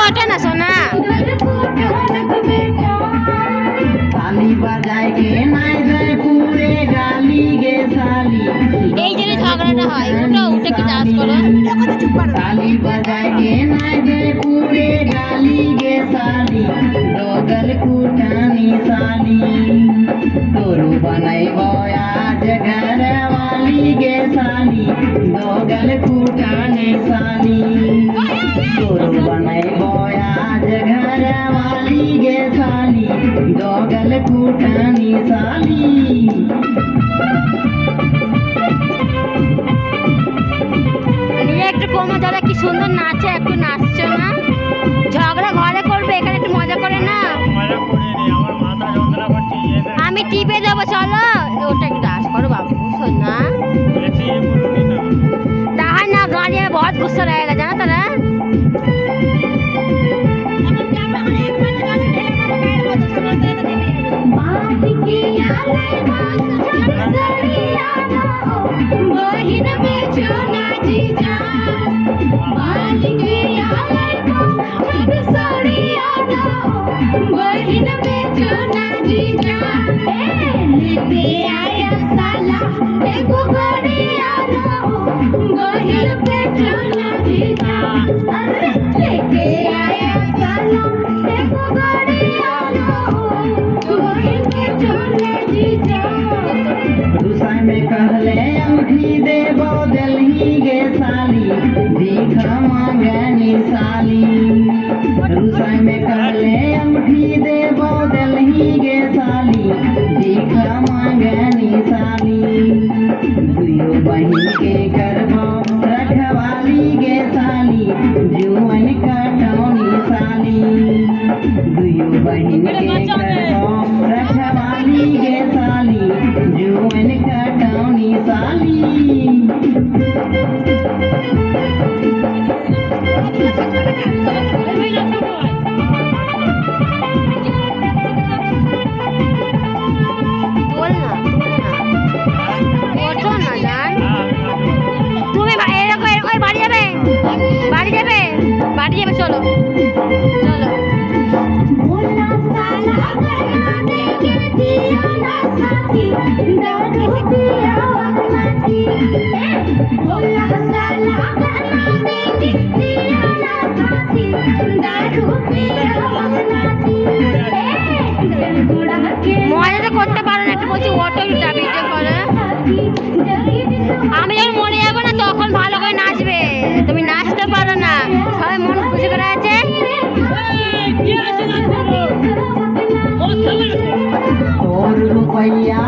ওটা না সোনা এই যে ঝগড়াটা হয় ওটা উঠে কি ডান্স করো ताली बजाए के नाय दे पूरे डाली गे साली दोगल कुटानी साली तोरू बनाई आज घर वाली गे साली दोगल कुटाने साली तोरू बनाई आज घर वाली गे साली दोगल कुटानी साली একটু কোমা দাদা কি সুন্দর নাচে একটু নাচছো না ঝগড়া ঘরে করবে এখানে একটু মজা করে না আমি টিপে দেবো চলো ওটা একটু ডান্স করো বাবু সোনা তাহার না গাড়ি বহুত গুस्सा रहेगा জানো তারা कहले अंगठी दे बदल ही गे साली भीखा मांगनी साली रुसाई में कहले अंगठी दे बदल ही गे साली भीखा मांगनी साली दुयो बहिन के करबो रखवाली गे साली जुवन कटौनी साली दुयो बहिन के करबो रखवाली गे साली जुवन कटौनी साली বাড়ি যাবে চলো চলো মজা তো করতে পারো না একটু বলছি অটো ভিডিও করে আমি যখন মরে যাবো না তখন ভালো করে নাচবে তুমি নাচতে পারো না সবাই মন খুশি করে আছে और रुपया